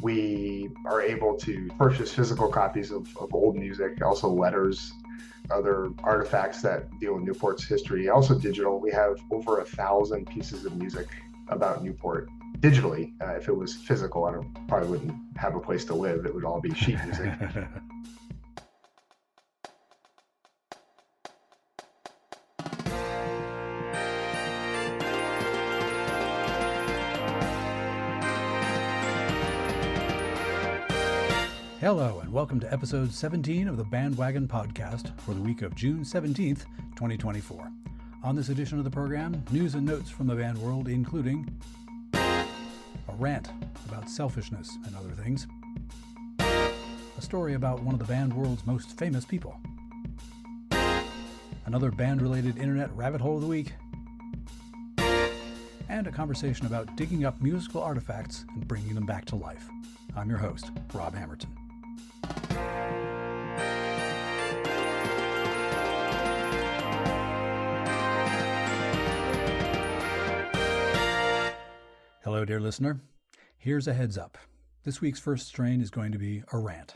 We are able to purchase physical copies of old music, also letters, other artifacts that deal with Newport's history, also digital. We have over 1,000 pieces of music about Newport digitally. If it was physical, I probably wouldn't have a place to live. It would all be sheet music. Hello, and welcome to episode 17 of the BandWagon podcast for the week of June 17th, 2024. On this edition of the program, news and notes from the band world, including a rant about selfishness and other things, a story about one of the band world's most famous people, another band-related internet rabbit hole of the week, and a conversation about digging up musical artifacts and bringing them back to life. I'm your host, Rob Hammerton. Hello, dear listener. Here's a heads up. This week's first strain is going to be a rant.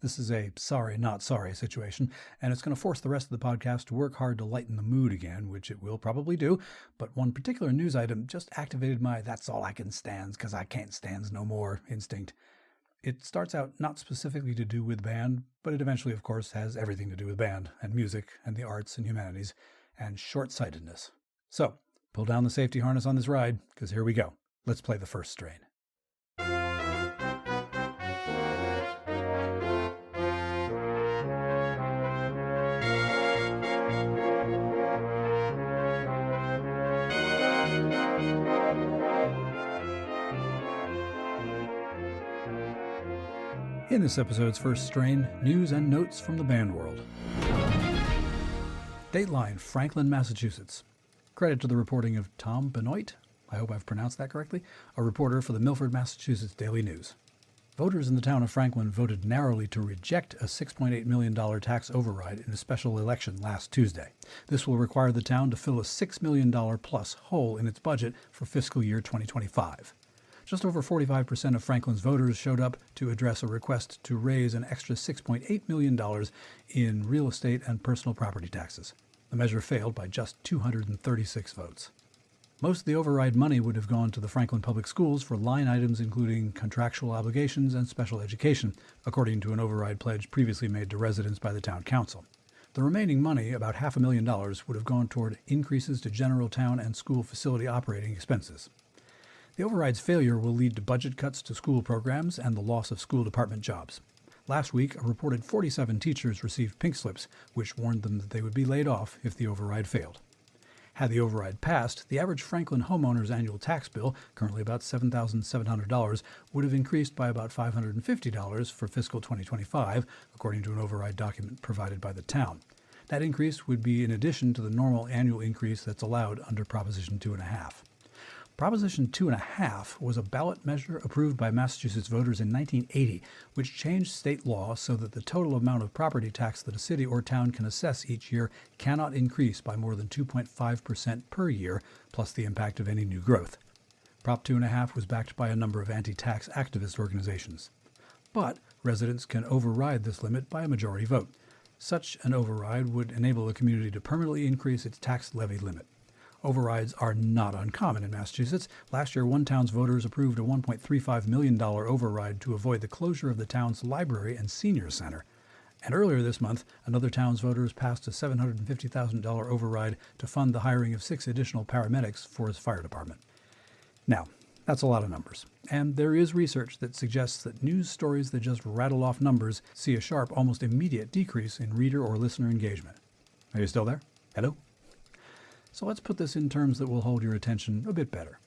This is a sorry, not sorry situation, and it's going to force the rest of the podcast to work hard to lighten the mood again, which it will probably do, but one particular news item just activated my that's all I can stands because I can't stands no more instinct. It starts out not specifically to do with band, but it eventually, of course, has everything to do with band and music and the arts and humanities and short-sightedness. So, pull down the safety harness on this ride, because here we go. Let's play the first strain. In this episode's first strain, news and notes from the band world. Dateline, Franklin, Massachusetts. Credit to the reporting of Tom Benoit, I hope I've pronounced that correctly, a reporter for the Milford, Massachusetts Daily News. Voters in the town of Franklin voted narrowly to reject a $6.8 million tax override in a special election last Tuesday. This will require the town to fill a $6 million plus hole in its budget for fiscal year 2025. Just over 45% of Franklin's voters showed up to address a request to raise an extra $6.8 million in real estate and personal property taxes. The measure failed by just 236 votes. Most of the override money would have gone to the Franklin Public Schools for line items including contractual obligations and special education, according to an override pledge previously made to residents by the town council. The remaining money, about $500,000, would have gone toward increases to general town and school facility operating expenses. The override's failure will lead to budget cuts to school programs and the loss of school department jobs. Last week, a reported 47 teachers received pink slips, which warned them that they would be laid off if the override failed. Had the override passed, the average Franklin homeowner's annual tax bill, currently about $7,700, would have increased by about $550 for fiscal 2025, according to an override document provided by the town. That increase would be in addition to the normal annual increase that's allowed under Proposition 2.5. Proposition 2.5 was a ballot measure approved by Massachusetts voters in 1980, which changed state law so that the total amount of property tax that a city or town can assess each year cannot increase by more than 2.5% per year, plus the impact of any new growth. Prop 2.5 was backed by a number of anti-tax activist organizations. But residents can override this limit by a majority vote. Such an override would enable a community to permanently increase its tax levy limit. Overrides are not uncommon in Massachusetts. Last year, one town's voters approved a $1.35 million override to avoid the closure of the town's library and senior center. And earlier this month, another town's voters passed a $750,000 override to fund the hiring of 6 additional paramedics for its fire department. Now, that's a lot of numbers. And there is research that suggests that news stories that just rattle off numbers see a sharp, almost immediate decrease in reader or listener engagement. Are you still there? Hello? So let's put this in terms that will hold your attention a bit better.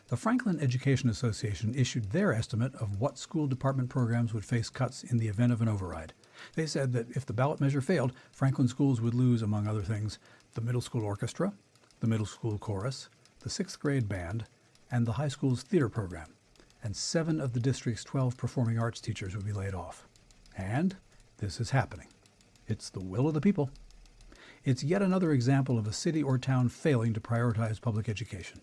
The Franklin Education Association issued their estimate of what school department programs would face cuts in the event of an override. They said that if the ballot measure failed, Franklin schools would lose, among other things, the middle school orchestra, the middle school chorus, the 6th grade band, and the high school's theater program. And 7 of the district's 12 performing arts teachers would be laid off. And this is happening. It's the will of the people. It's yet another example of a city or town failing to prioritize public education.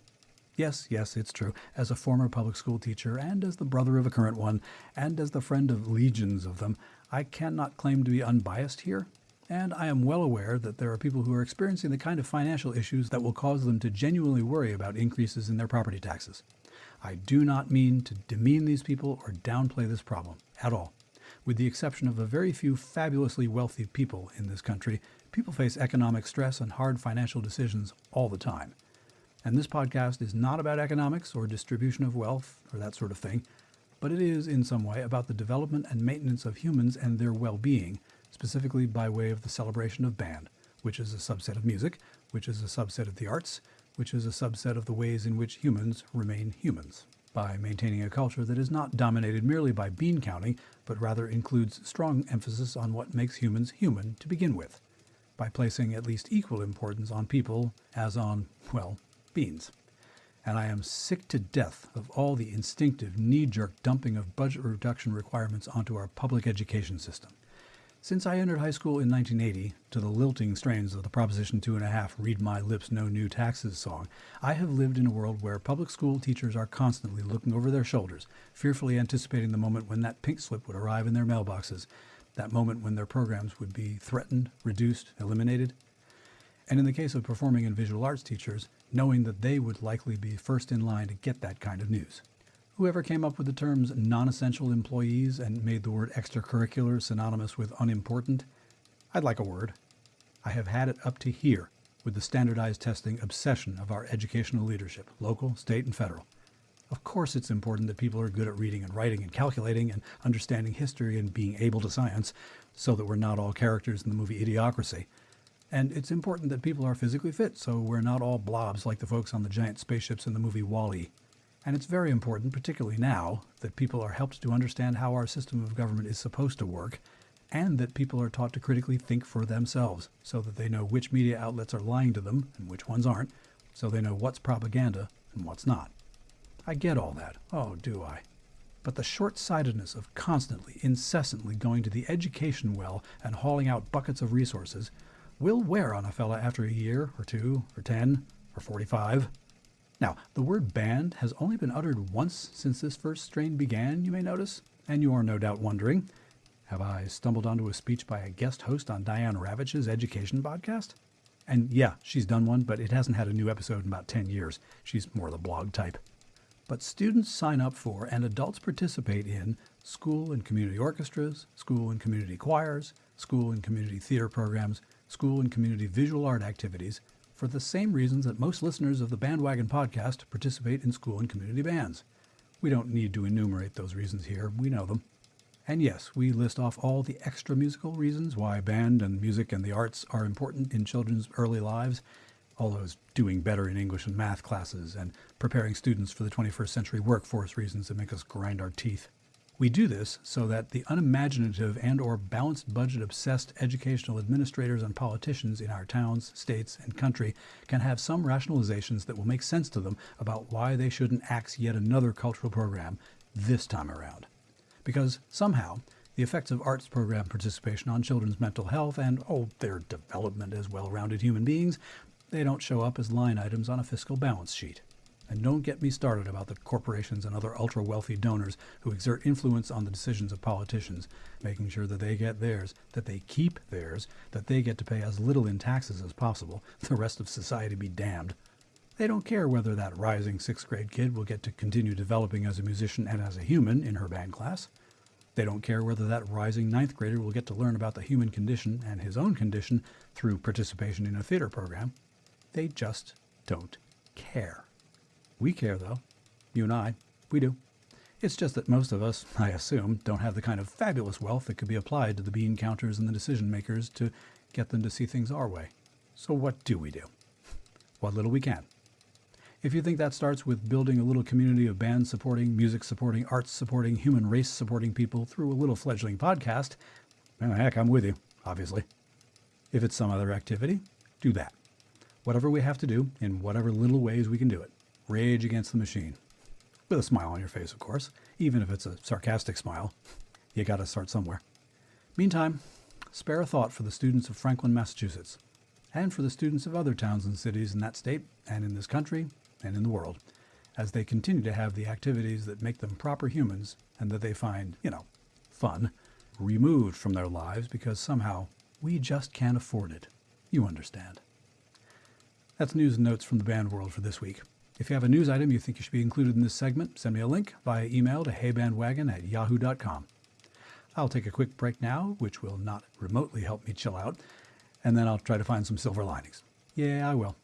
Yes, it's true. As a former public school teacher, and as the brother of a current one, and as the friend of legions of them, I cannot claim to be unbiased here. And I am well aware that there are people who are experiencing the kind of financial issues that will cause them to genuinely worry about increases in their property taxes. I do not mean to demean these people or downplay this problem at all. With the exception of a very few fabulously wealthy people in this country, people face economic stress and hard financial decisions all the time. And this podcast is not about economics or distribution of wealth or that sort of thing, but it is in some way about the development and maintenance of humans and their well-being, specifically by way of the celebration of band, which is a subset of music, which is a subset of the arts, which is a subset of the ways in which humans remain humans, by maintaining a culture that is not dominated merely by bean counting, but rather includes strong emphasis on what makes humans human to begin with, by placing at least equal importance on people as on, well, beans. And I am sick to death of all the instinctive, knee-jerk dumping of budget reduction requirements onto our public education system. Since I entered high school in 1980, to the lilting strains of the Proposition 2.5 Read My Lips No New Taxes song, I have lived in a world where public school teachers are constantly looking over their shoulders, fearfully anticipating the moment when that pink slip would arrive in their mailboxes, that moment when their programs would be threatened, reduced, eliminated. And in the case of performing and visual arts teachers, knowing that they would likely be first in line to get that kind of news. Whoever came up with the terms non-essential employees and made the word extracurricular synonymous with unimportant, I'd like a word. I have had it up to here with the standardized testing obsession of our educational leadership, local, state, and federal. Of course it's important that people are good at reading and writing and calculating and understanding history and being able to science, so that we're not all characters in the movie Idiocracy. And it's important that people are physically fit, so we're not all blobs like the folks on the giant spaceships in the movie WALL-E. And it's very important, particularly now, that people are helped to understand how our system of government is supposed to work, and that people are taught to critically think for themselves, so that they know which media outlets are lying to them and which ones aren't, so they know what's propaganda and what's not. I get all that. Oh, do I? But the short-sightedness of constantly, incessantly going to the education well and hauling out buckets of resources will wear on a fella after a year or 2 or 10 or 45. Now, the word band has only been uttered once since this first strain began, you may notice, and you are no doubt wondering, have I stumbled onto a speech by a guest host on Diane Ravitch's education podcast? And yeah, she's done one, but it hasn't had a new episode in about 10 years. She's more the blog type. But students sign up for and adults participate in school and community orchestras, school and community choirs, school and community theater programs, school and community visual art activities, for the same reasons that most listeners of the BandWagon podcast participate in school and community bands. We don't need to enumerate those reasons here, we know them. And yes, we list off all the extra musical reasons why band and music and the arts are important in children's early lives, all those doing better in English and math classes and preparing students for the 21st century workforce reasons that make us grind our teeth. We do this so that the unimaginative and or balanced budget-obsessed educational administrators and politicians in our towns, states, and country can have some rationalizations that will make sense to them about why they shouldn't axe yet another cultural program this time around. Because somehow, the effects of arts program participation on children's mental health and, their development as well-rounded human beings, they don't show up as line items on a fiscal balance sheet. And don't get me started about the corporations and other ultra-wealthy donors who exert influence on the decisions of politicians, making sure that they get theirs, that they keep theirs, that they get to pay as little in taxes as possible, the rest of society be damned. They don't care whether that rising 6th grade kid will get to continue developing as a musician and as a human in her band class. They don't care whether that rising 9th grader will get to learn about the human condition and his own condition through participation in a theater program. They just don't care. We care, though. You and I. We do. It's just that most of us, I assume, don't have the kind of fabulous wealth that could be applied to the bean counters and the decision makers to get them to see things our way. So what do we do? What little we can. If you think that starts with building a little community of band supporting, music supporting, arts supporting, human race supporting people through a little fledgling podcast, well, heck, I'm with you, obviously. If it's some other activity, do that. Whatever we have to do, in whatever little ways we can do it. Rage against the machine. With a smile on your face, of course, even if it's a sarcastic smile. You gotta start somewhere. Meantime, spare a thought for the students of Franklin, Massachusetts, and for the students of other towns and cities in that state, and in this country, and in the world. as they continue to have the activities that make them proper humans and that they find, fun, removed from their lives because somehow we just can't afford it. You understand. That's news and notes from the band world for this week. If you have a news item you think should be included in this segment, send me a link via email to heybandwagon@yahoo.com. I'll take a quick break now, which will not remotely help me chill out, and then I'll try to find some silver linings. Yeah, I will.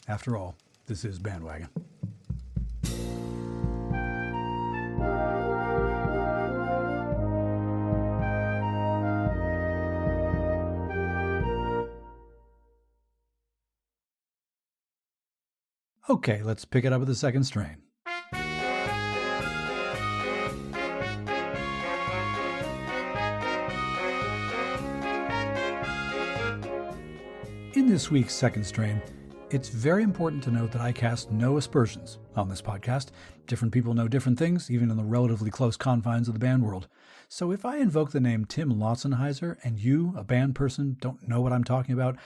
After all, this is BandWagon. Okay, let's pick it up with the second strain. In this week's second strain, it's very important to note that I cast no aspersions on this podcast. Different people know different things, even in the relatively close confines of the band world. So if I invoke the name Tim Lotzenheiser and you, a band person, don't know what I'm talking about,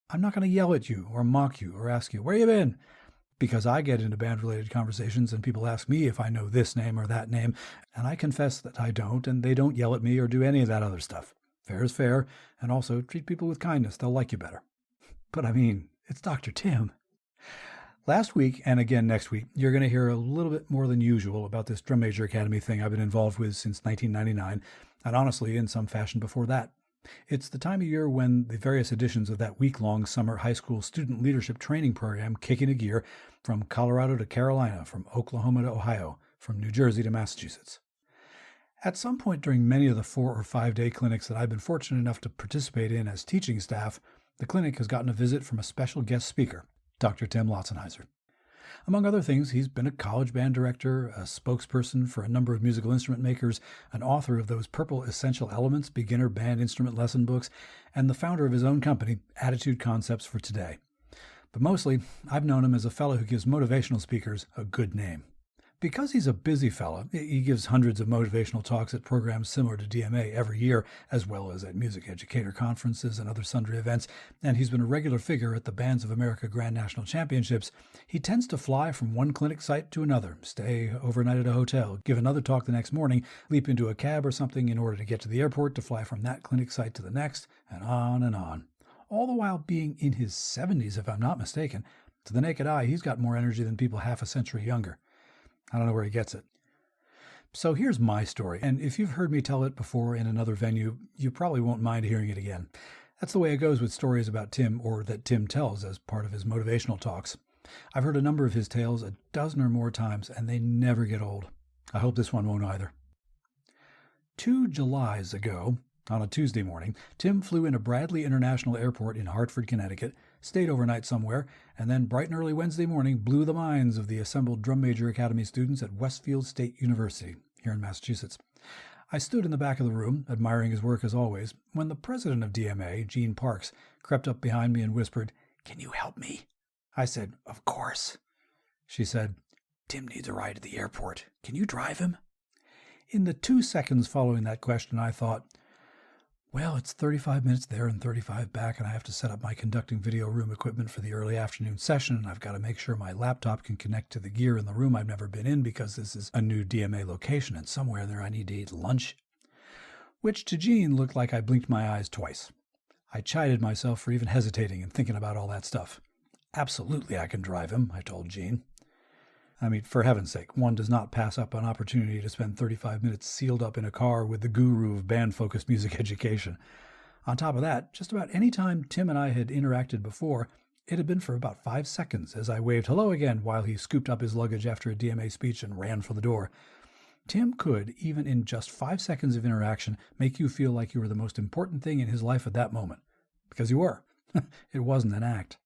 I'm not going to yell at you or mock you or ask you, where you been? Because I get into band-related conversations and people ask me if I know this name or that name, and I confess that I don't, and they don't yell at me or do any of that other stuff. Fair is fair, and also treat people with kindness. They'll like you better. But I mean, it's Dr. Tim. Last week, and again next week, you're going to hear a little bit more than usual about this Drum Major Academy thing I've been involved with since 1999, and honestly, in some fashion before that. It's the time of year when the various editions of that week-long summer high school student leadership training program kick into gear, from Colorado to Carolina, from Oklahoma to Ohio, from New Jersey to Massachusetts. At some point during many of the 4 or 5 day clinics that I've been fortunate enough to participate in as teaching staff, the clinic has gotten a visit from a special guest speaker, Dr. Tim Lotzenheiser. Among other things, he's been a college band director, a spokesperson for a number of musical instrument makers, an author of those Purple Essential Elements beginner band instrument lesson books, and the founder of his own company, Attitude Concepts for Today. But mostly, I've known him as a fellow who gives motivational speakers a good name. Because he's a busy fellow, he gives hundreds of motivational talks at programs similar to DMA every year, as well as at music educator conferences and other sundry events, and he's been a regular figure at the Bands of America Grand National Championships. He tends to fly from one clinic site to another, stay overnight at a hotel, give another talk the next morning, leap into a cab or something in order to get to the airport to fly from that clinic site to the next, and on and on. All the while being in his 70s, if I'm not mistaken. To the naked eye, he's got more energy than people half a century younger. I don't know where he gets it. So here's my story, and if you've heard me tell it before in another venue, you probably won't mind hearing it again. That's the way it goes with stories about Tim, or that Tim tells as part of his motivational talks. I've heard a number of his tales a dozen or more times, and they never get old. I hope this one won't either. 2 Julys ago, on a Tuesday morning, Tim flew into Bradley International Airport in Hartford, Connecticut, stayed overnight somewhere, and then bright and early Wednesday morning blew the minds of the assembled Drum Major Academy students at Westfield State University, here in Massachusetts. I stood in the back of the room, admiring his work as always, when the president of DMA, Gene Parks, crept up behind me and whispered, "Can you help me?" I said, "Of course." She said, "Tim needs a ride to the airport. Can you drive him?" In the 2 seconds following that question, I thought, well, it's 35 minutes there and 35 back, and I have to set up my conducting video room equipment for the early afternoon session, and I've got to make sure my laptop can connect to the gear in the room I've never been in because this is a new DMA location, and somewhere there I need to eat lunch. Which to Gene looked like I blinked my eyes twice. I chided myself for even hesitating and thinking about all that stuff. Absolutely I can drive him, I told Gene. I mean, for heaven's sake, one does not pass up an opportunity to spend 35 minutes sealed up in a car with the guru of band-focused music education. On top of that, just about any time Tim and I had interacted before, it had been for about 5 seconds as I waved hello again while he scooped up his luggage after a DMA speech and ran for the door. Tim could, even in just 5 seconds of interaction, make you feel like you were the most important thing in his life at that moment. Because you were. It wasn't an act.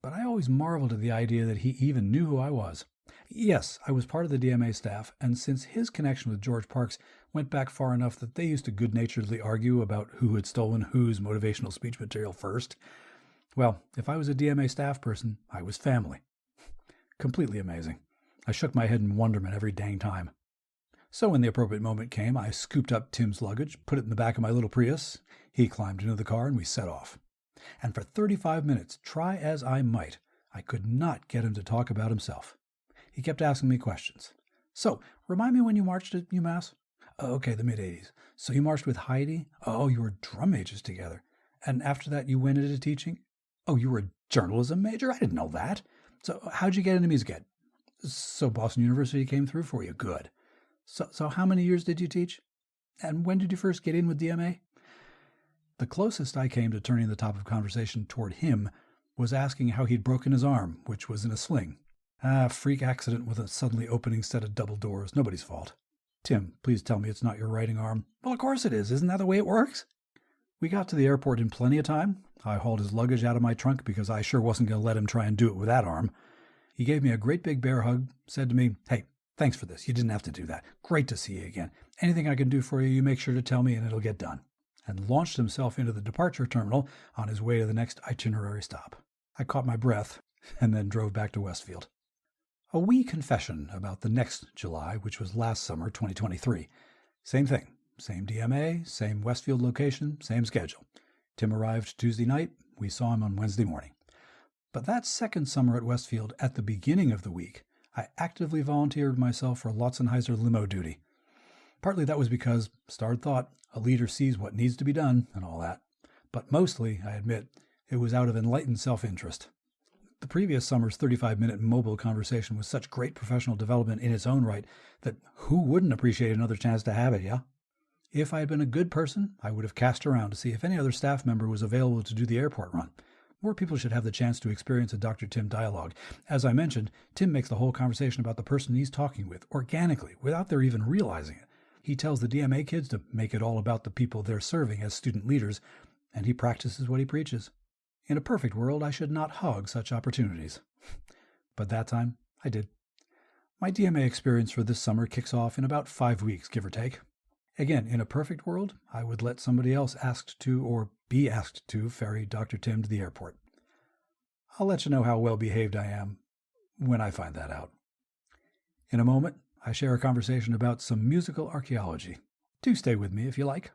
But I always marveled at the idea that he even knew who I was. Yes, I was part of the DMA staff, and since his connection with George Parks went back far enough that they used to good-naturedly argue about who had stolen whose motivational speech material first, well, if I was a DMA staff person, I was family. Completely amazing. I shook my head in wonderment every dang time. So when the appropriate moment came, I scooped up Tim's luggage, put it in the back of my little Prius. He climbed into the car, and we set off. And for 35 minutes, try as I might, I could not get him to talk about himself. He kept asking me questions. So, remind me when you marched at UMass? Oh, okay, the mid-'80s. So you marched with Heidi? Oh, you were drum majors together. And after that, you went into teaching? Oh, you were a journalism major? I didn't know that. So how'd you get into music ed? So Boston University came through for you. Good. So how many years did you teach? And when did you first get in with DMA? The closest I came to turning the top of conversation toward him was asking how he'd broken his arm, which was in a sling. Freak accident with a suddenly opening set of double doors. Nobody's fault. Tim, please tell me it's not your writing arm. Well, of course it is. Isn't that the way it works? We got to the airport in plenty of time. I hauled his luggage out of my trunk because I sure wasn't going to let him try and do it with that arm. He gave me a great big bear hug, said to me, "Hey, thanks for this. You didn't have to do that. Great to see you again. Anything I can do for you, you make sure to tell me and it'll get done." And launched himself into the departure terminal on his way to the next itinerary stop. I caught my breath and then drove back to Westfield. A wee confession about the next July, which was last summer, 2023. Same thing. Same DMA, same Westfield location, same schedule. Tim arrived Tuesday night. We saw him on Wednesday morning. But that second summer at Westfield, at the beginning of the week, I actively volunteered myself for Lotzenheiser limo duty. Partly that was because, starred thought, a leader sees what needs to be done and all that. But mostly, I admit, it was out of enlightened self-interest. The previous summer's 35-minute mobile conversation was such great professional development in its own right that who wouldn't appreciate another chance to have it, yeah? If I had been a good person, I would have cast around to see if any other staff member was available to do the airport run. More people should have the chance to experience a Dr. Tim dialogue. As I mentioned, Tim makes the whole conversation about the person he's talking with organically, without their even realizing it. He tells the DMA kids to make it all about the people they're serving as student leaders, and he practices what he preaches. In a perfect world, I should not hog such opportunities. But that time, I did. My DMA experience for this summer kicks off in about 5 weeks, give or take. Again, in a perfect world, I would let somebody else asked to or be asked to ferry Dr. Tim to the airport. I'll let you know how well behaved I am when I find that out. In a moment, I share a conversation about some musical archaeology. Do stay with me if you like.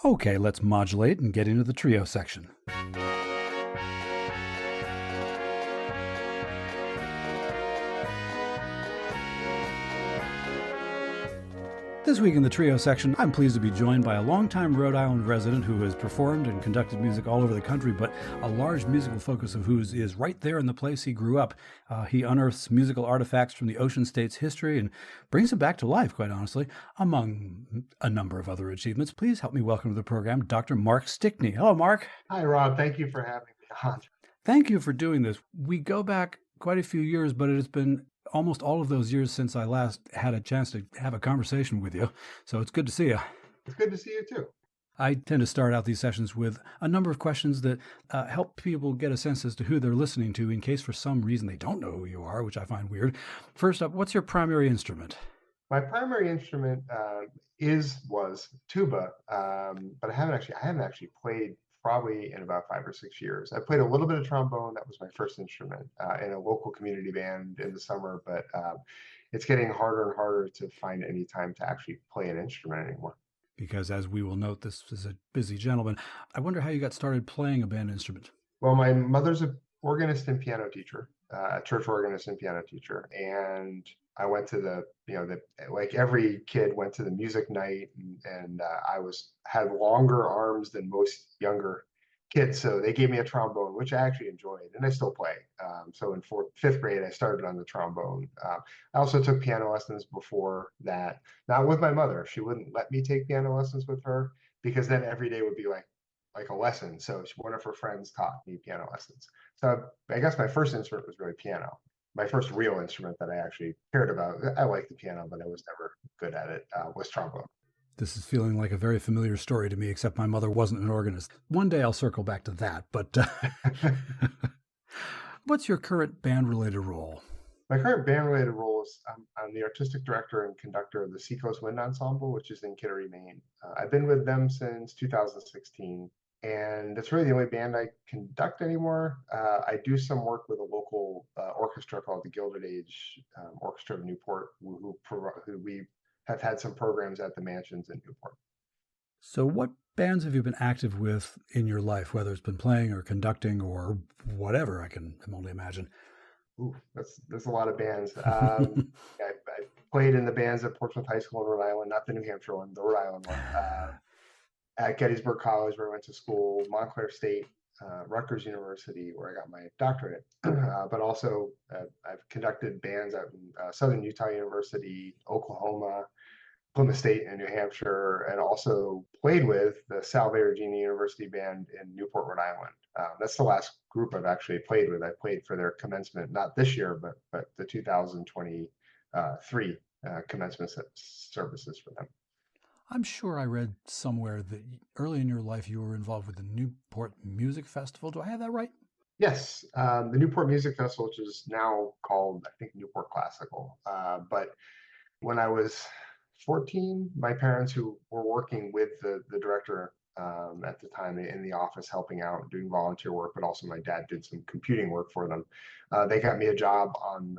Okay, let's modulate and get into the trio section. This week in the trio section, I'm pleased to be joined by a longtime Rhode Island resident who has performed and conducted music all over the country, but a large musical focus of whose is right there in the place he grew up. He unearths musical artifacts from the ocean state's history and brings them back to life, quite honestly, among a number of other achievements. Please help me welcome to the program Dr. Mark Stickney. Hello, Mark. Hi, Rob. Thank you for having me on. Thank you for doing this. We go back quite a few years, but it has been almost all of those years since I last had a chance to have a conversation with you. So it's good to see you. It's good to see you too. I tend to start out these sessions with a number of questions that help people get a sense as to who they're listening to in case for some reason they don't know who you are, which I find weird. First up, what's your primary instrument? My primary instrument was tuba, but I haven't actually played probably in about 5 or 6 years. I played a little bit of trombone. That was my first instrument in a local community band in the summer, but it's getting harder and harder to find any time to actually play an instrument anymore. Because as we will note, this is a busy gentleman. I wonder how you got started playing a band instrument. Well, my mother's an organist and piano teacher, a church organist and piano teacher, and I went to like every kid went to the music night, and I had longer arms than most younger kids, so they gave me a trombone, which I actually enjoyed, and I still play. So in fifth grade, I started on the trombone. I also took piano lessons before that, not with my mother. She wouldn't let me take piano lessons with her because then every day would be like a lesson. So one of her friends taught me piano lessons. So I guess my first instrument was really piano. My first real instrument that I actually cared about. I liked the piano, but I was never good at it, was trombone. This is feeling like a very familiar story to me, except my mother wasn't an organist. One day I'll circle back to that, but what's your current band-related role? My current band-related role is I'm the artistic director and conductor of the Seacoast Wind Ensemble, which is in Kittery, Maine. I've been with them since 2016. And that's really the only band I conduct anymore. I do some work with a local orchestra called the Gilded Age Orchestra of Newport, who we have had some programs at the mansions in Newport. So, what bands have you been active with in your life, whether it's been playing or conducting or whatever? I can only imagine. Ooh, that's a lot of bands. I played in the bands at Portsmouth High School in Rhode Island, not the New Hampshire one, the Rhode Island one. At Gettysburg College, where I went to school, Montclair State, Rutgers University, where I got my doctorate. But also, I've conducted bands at Southern Utah University, Oklahoma, Plymouth State in New Hampshire, and also played with the Salve Regina University band in Newport, Rhode Island. That's the last group I've actually played with. I played for their commencement, not this year, but the 2023 commencement services for them. I'm sure I read somewhere that early in your life you were involved with the Newport Music Festival. Do I have that right? Yes, the Newport Music Festival, which is now called, I think, Newport Classical. But when I was 14, my parents, who were working with the director at the time in the office, helping out, doing volunteer work, but also my dad did some computing work for them. They got me a job on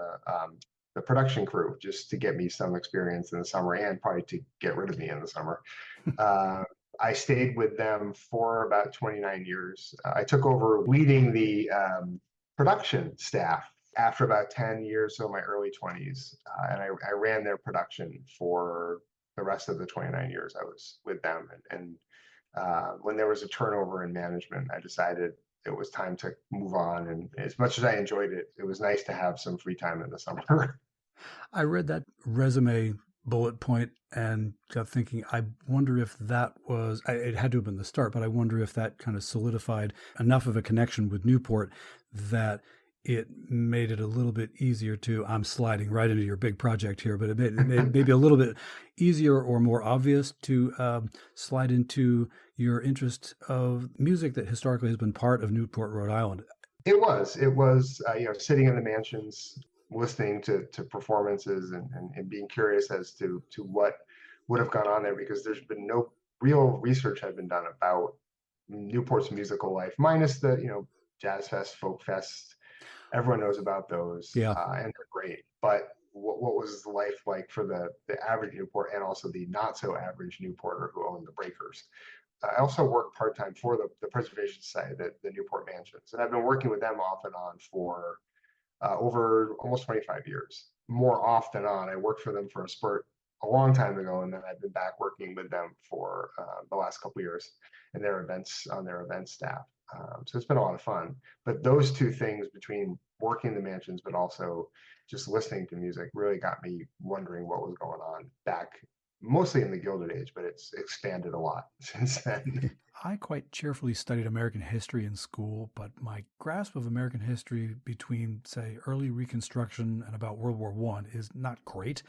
the production crew just to get me some experience in the summer and probably to get rid of me in the summer. I stayed with them for about 29 years. I took over leading the production staff after about 10 years, so my early 20s. And I ran their production for the rest of the 29 years I was with them. And when there was a turnover in management, I decided it was time to move on. And as much as I enjoyed it, it was nice to have some free time in the summer. I read that resume bullet point and got thinking, I wonder if that was, it had to have been the start, but I wonder if that kind of solidified enough of a connection with Newport that it made it a little bit easier to, I'm sliding right into your big project here, but it made maybe a little bit easier or more obvious to slide into your interest of music that historically has been part of Newport, Rhode Island. It was, sitting in the mansions, listening to performances and being curious as to what would have gone on there, because there's been no real research had been done about Newport's musical life, minus the, Jazz Fest, Folk Fest. Everyone knows about those, Yeah. And they're great. But what was life like for the average Newport and also the not so average Newporter who owned the breakers? I also work part-time for the Preservation Society, the Newport Mansions, and I've been working with them off and on for over almost 25 years. More off than on, I worked for them for a spurt a long time ago, and then I've been back working with them for the last couple of years in their events staff. So it's been a lot of fun. But those two things, between working the mansions but also just listening to music, really got me wondering what was going on back, mostly in the Gilded Age, but it's expanded a lot since then. I quite cheerfully studied American history in school, but my grasp of American history between, say, early Reconstruction and about World War I is not great.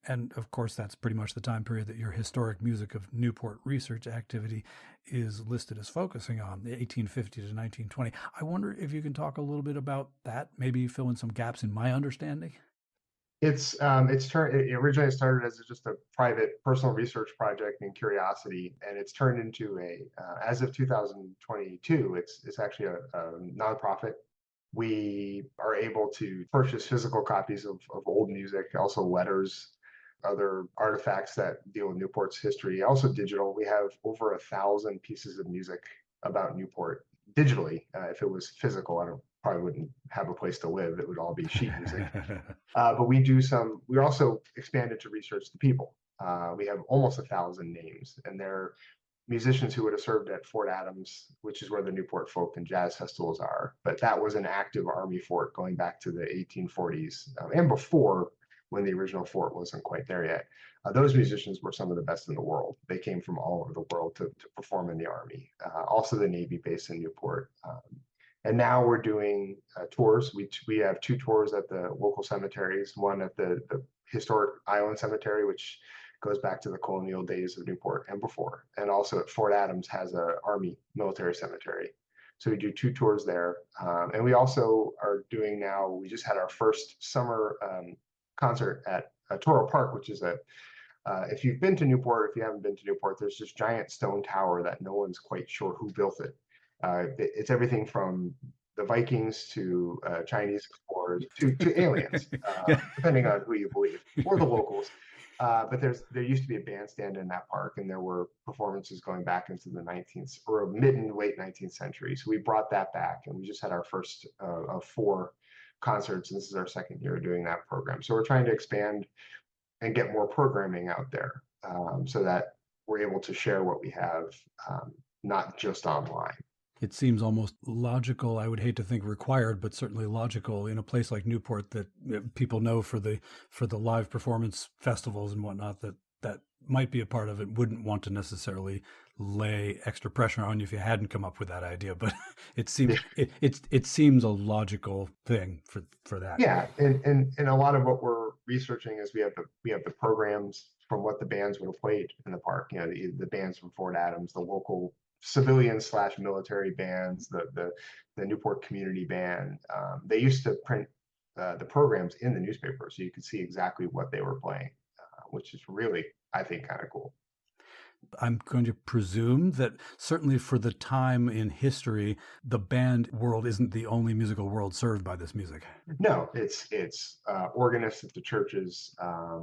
And of course, that's pretty much the time period that your historic music of Newport research activity is listed as focusing on, the 1850 to 1920. I wonder if you can talk a little bit about that, maybe fill in some gaps in my understanding. It originally started as just a private personal research project and curiosity, and it's turned into as of 2022, it's actually a nonprofit. We are able to purchase physical copies of old music, also letters, other artifacts that deal with Newport's history, also digital. We have over 1,000 pieces of music about Newport digitally. If it was physical, probably wouldn't have a place to live. It would all be sheet music. But we also expanded to research the people. We have almost 1,000 names, and they're musicians who would have served at Fort Adams, which is where the Newport Folk and Jazz Festivals are. But that was an active Army fort going back to the 1840s and before, when the original fort wasn't quite there yet. Those musicians were some of the best in the world. They came from all over the world to perform in the Army. Also the Navy base in Newport. And now we're doing tours. We have 2 tours at the local cemeteries, one at the historic Island Cemetery, which goes back to the colonial days of Newport and before. And also at Fort Adams has an Army military cemetery. So we do 2 tours there. And we also are doing now, we just had our first summer concert at Toro Park, which is if you've been to Newport, if you haven't been to Newport, there's this giant stone tower that no one's quite sure who built it. It's everything from the Vikings to Chinese explorers to aliens, depending on who you believe, or the locals. But there used to be a bandstand in that park, and there were performances going back into the 19th or mid and late 19th century. So we brought that back, and we just had our first of 4 concerts. And this is our second year doing that program. So we're trying to expand and get more programming out there, so that we're able to share what we have, not just online. It seems almost logical. I would hate to think required, but certainly logical in a place like Newport that people know for the live performance festivals and whatnot that might be a part of it. Wouldn't want to necessarily lay extra pressure on you if you hadn't come up with that idea, but it seems it seems a logical thing for that. Yeah, and a lot of what we're researching is we have the programs from what the bands would have played in the park. You know, the bands from Fort Adams, the local civilian/military bands, the Newport Community Band. They used to print the programs in the newspaper, so you could see exactly what they were playing, which is really, I think, kind of cool. I'm going to presume that certainly for the time in history, the band world isn't the only musical world served by this music. No, it's organists at the churches,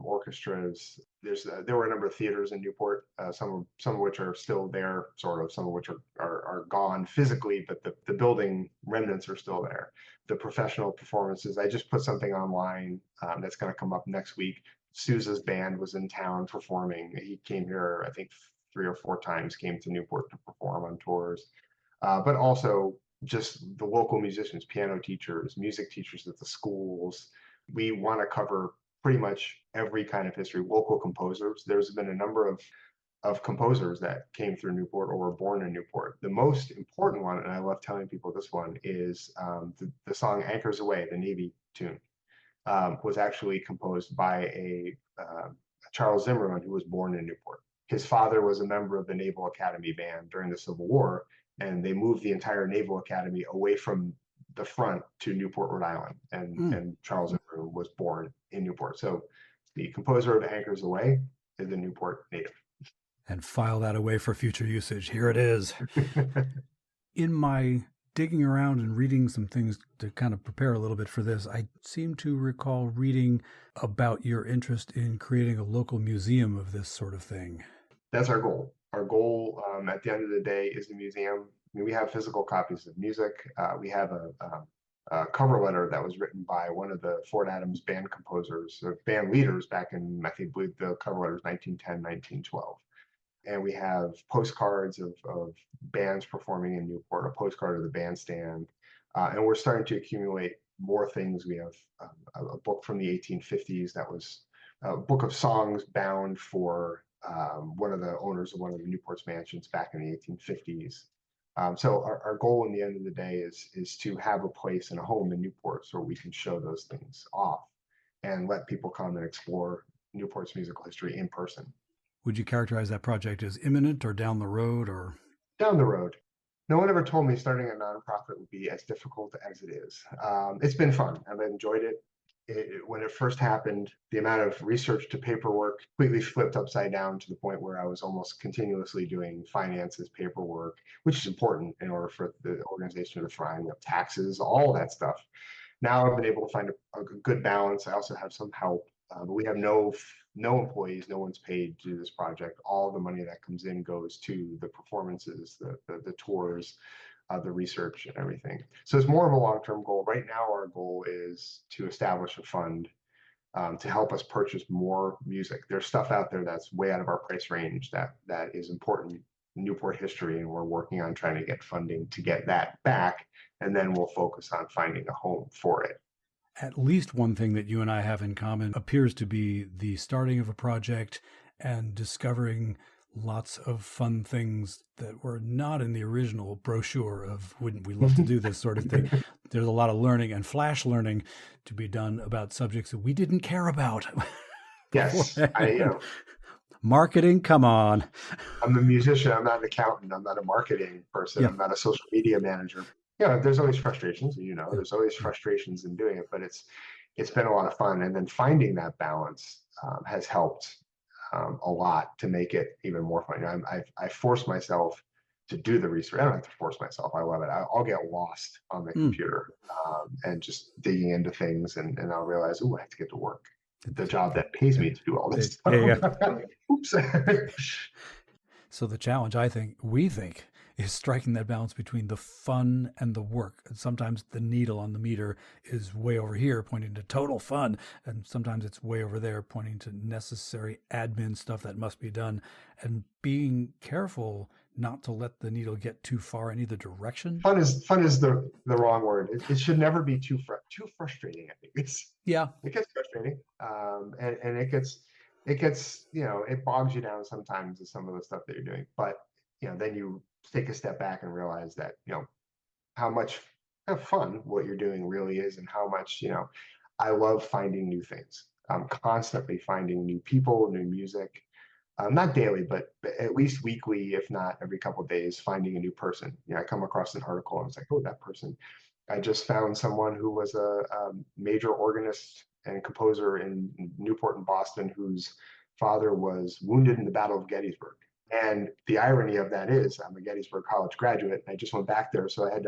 orchestras. There were a number of theaters in Newport, some of which are still there, sort of. Some of which are gone physically, but the building remnants are still there. The professional performances. I just put something online that's going to come up next week. Sousa's band was in town performing. He came here, I think, 3 or 4 times. Came to Newport to perform on tours, but also just the local musicians, piano teachers, music teachers at the schools. We want to cover pretty much every kind of history. Local composers. There's been a number of composers that came through Newport or were born in Newport. The most important one, and I love telling people this one, is the song "Anchors Aweigh," the Navy tune. Was actually composed by a Charles Zimmerman, who was born in Newport. His father was a member of the Naval Academy Band during the Civil War, and they moved the entire Naval Academy away from the front to Newport, Rhode Island, and Charles Zimmerman was born in Newport. So the composer of "Anchors Aweigh" is a Newport native. And file that away for future usage. Here it is. In my digging around and reading some things to kind of prepare a little bit for this, I seem to recall reading about your interest in creating a local museum of this sort of thing. That's our goal. Our goal at the end of the day is a museum. I mean, we have physical copies of music. We have a cover letter that was written by one of the Fort Adams band composers, or band leaders back in, I think, the cover letter is 1910, 1912. And we have postcards of bands performing in Newport, a postcard of the bandstand. And we're starting to accumulate more things. We have a book from the 1850s that was a book of songs bound for one of the owners of one of the Newport's mansions back in the 1850s. So our goal in the end of the day is to have a place and a home in Newport so we can show those things off and let people come and explore Newport's musical history in person. Would you characterize that project as imminent or down the road, or? Down the road. No one ever told me starting a nonprofit would be as difficult as it is. It's been fun. I've enjoyed it. When it first happened, the amount of research to paperwork completely flipped upside down to the point where I was almost continuously doing finances, paperwork, which is important in order for the organization to thrive, taxes, all that stuff. Now I've been able to find a good balance. I also have some help, but we have no employees. No one's paid to do this project. All the money that comes in goes to the performances, the tours, the research, and everything. So it's more of a long-term goal. Right now, our goal is to establish a fund to help us purchase more music. There's stuff out there that's way out of our price range that is important in Newport history, and we're working on trying to get funding to get that back, and then we'll focus on finding a home for it. At least one thing that you and I have in common appears to be the starting of a project and discovering lots of fun things that were not in the original brochure of "wouldn't we love to do this" sort of thing. There's a lot of learning and flash learning to be done about subjects that we didn't care about. Yes, Marketing, come on. I'm a musician. I'm not an accountant. I'm not a marketing person. Yeah. I'm not a social media manager. There's always frustrations, there's always frustrations in doing it, but it's been a lot of fun. And then finding that balance has helped a lot to make it even more fun. I force myself to do the research. I don't have to force myself. I love it. I'll get lost on the computer and just digging into things, and I'll realize, I have to get to work. the job that pays me to do all this stuff. Yeah. Oops. So the challenge, we think, is striking that balance between the fun and the work. And sometimes the needle on the meter is way over here pointing to total fun, and sometimes it's way over there pointing to necessary admin stuff that must be done, and being careful not to let the needle get too far in either direction. Fun is the wrong word. It should never be too frustrating. I think it gets frustrating, and it gets it bogs you down sometimes with some of the stuff that you're doing. But then you take a step back and realize that how much fun what you're doing really is, and how much I love finding new things. I'm constantly finding new people, new music. Not daily, but at least weekly, if not every couple of days, finding a new person. I come across an article and it's like, oh, that person. I just found someone who was a major organist and composer in Newport in Boston, whose father was wounded in the Battle of Gettysburg. And the irony of that is I'm a Gettysburg College graduate, and I just went back there. So I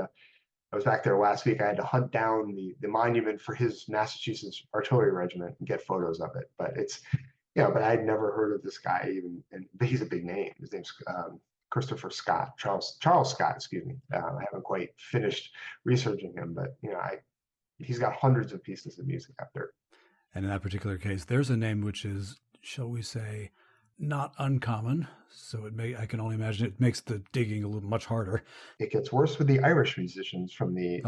was back there last week. I had to hunt down the monument for his Massachusetts artillery regiment and get photos of it. But but I'd never heard of this guy even, but he's a big name. His name's Christopher Scott, Charles Scott, excuse me. I haven't quite finished researching him, but he's got hundreds of pieces of music out there. And in that particular case, there's a name which is, shall we say, not uncommon. So I can only imagine it makes the digging a little much harder. It gets worse with the Irish musicians from the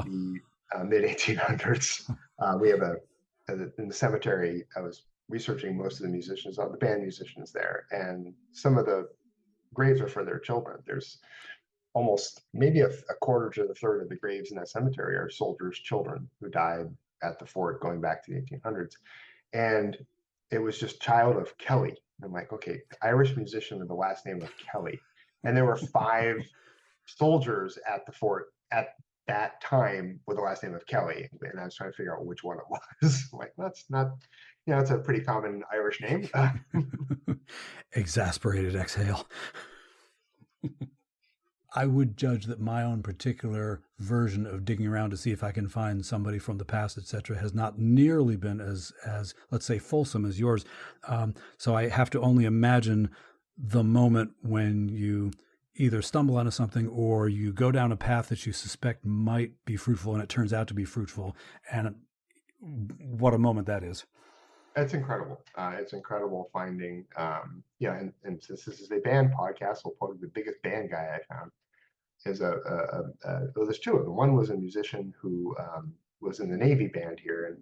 mid 1800s. We have in the cemetery. I was researching most of the musicians, the band musicians there, and some of the graves are for their children. There's almost maybe a quarter to a third of the graves in that cemetery are soldiers' children who died at the fort going back to the 1800s. And it was just child of Kelly. I'm like, okay, Irish musician with the last name of Kelly. And there were 5 soldiers at the fort at that time with the last name of Kelly. And I was trying to figure out which one it was. I'm like, that's not, it's a pretty common Irish name. Exasperated exhale. I would judge that my own particular version of digging around to see if I can find somebody from the past, etc., has not nearly been as let's say, fulsome as yours. So I have to only imagine the moment when you either stumble onto something or you go down a path that you suspect might be fruitful and it turns out to be fruitful. And what a moment that is. It's incredible. It's incredible finding, and since this is a band podcast, well, probably the biggest band guy I found is there's 2 of them. One was a musician who was in the Navy band here,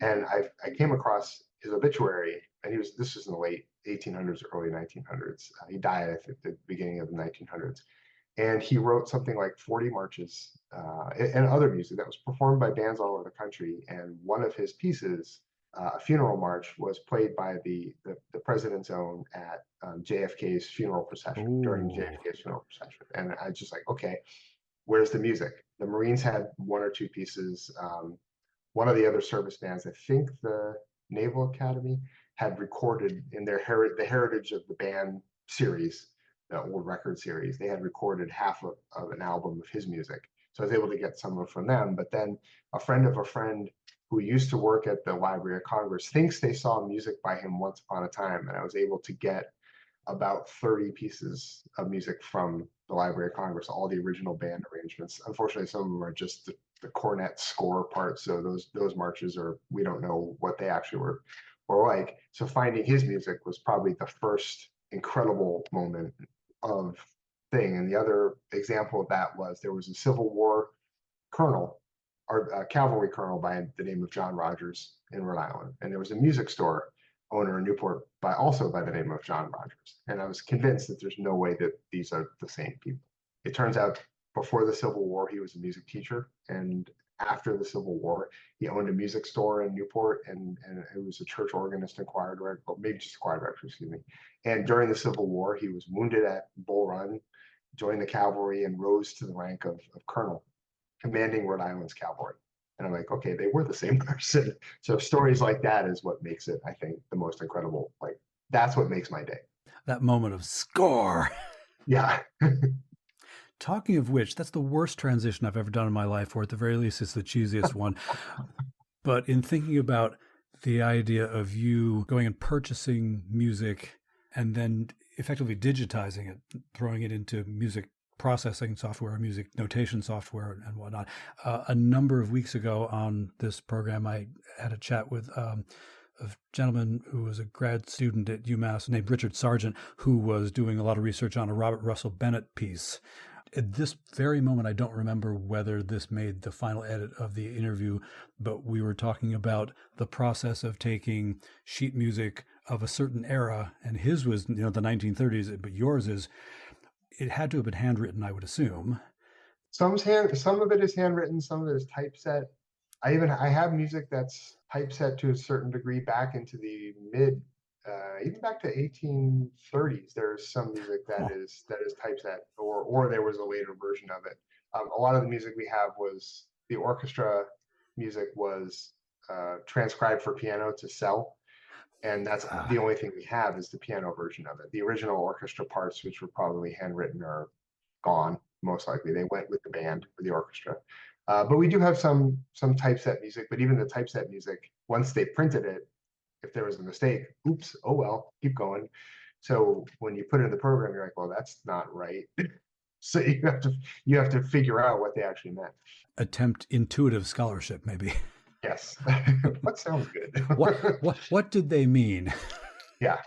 and I came across his obituary, and this was in the late 1800s, early 1900s. He died at the beginning of the 1900s, and he wrote something like 40 marches and other music that was performed by bands all over the country. And one of his pieces, a funeral march, was played by the president's own at JFK's funeral procession. Ooh. During JFK's funeral procession. And I was just like, okay, where's the music? The Marines had 1 or 2 pieces. One of the other service bands, I think the Naval Academy, had recorded in the Heritage of the Band series, the old record series, they had recorded half of an album of his music. So I was able to get some from them. But then a friend of a friend who used to work at the Library of Congress thinks they saw music by him once upon a time. And I was able to get about 30 pieces of music from the Library of Congress, all the original band arrangements. Unfortunately, some of them are just the cornet score parts. So those marches we don't know what they actually were like. So finding his music was probably the first incredible moment of thing. And the other example of that was there was a Civil War colonel, or a cavalry colonel by the name of John Rogers in Rhode Island. And there was a music store owner in Newport also by the name of John Rogers. And I was convinced that there's no way that these are the same people. It turns out before the Civil War, he was a music teacher. And after the Civil War, he owned a music store in Newport, and it was a church organist and choir director, or maybe just choir director, excuse me. And during the Civil War, he was wounded at Bull Run, joined the cavalry, and rose to the rank of colonel, commanding Rhode Island's cavalry. And I'm like, okay, they were the same person. So stories like that is what makes it, I think, the most incredible. Like, that's what makes my day. That moment of score. Yeah. Talking of which, that's the worst transition I've ever done in my life, or at the very least, it's the cheesiest one. But in thinking about the idea of you going and purchasing music and then effectively digitizing it, throwing it into music processing software, music notation software, and whatnot. A number of weeks ago on this program, I had a chat with a gentleman who was a grad student at UMass named Richard Sargent, who was doing a lot of research on a Robert Russell Bennett piece. At this very moment, I don't remember whether this made the final edit of the interview, but we were talking about the process of taking sheet music of a certain era, and his was, the 1930s, but yours is, it had to have been handwritten, I would assume. Some of it is handwritten, some of it is typeset. I have music that's typeset to a certain degree back into the even back to 1830s. There's some music that is typeset, or there was a later version of it. A lot of the music we have was the orchestra music was transcribed for piano to sell, and that's the only thing we have is the piano version of it. The original orchestra parts, which were probably handwritten, are gone. Most likely, they went with the band or the orchestra. But we do have some typeset music. But even the typeset music, once they printed it, if there was a mistake, oops, oh well, keep going. So when you put it in the program, you're like, well, that's not right. So you have to figure out what they actually meant. Attempt intuitive scholarship, maybe. Yes. What sounds good? What did they mean? Yeah.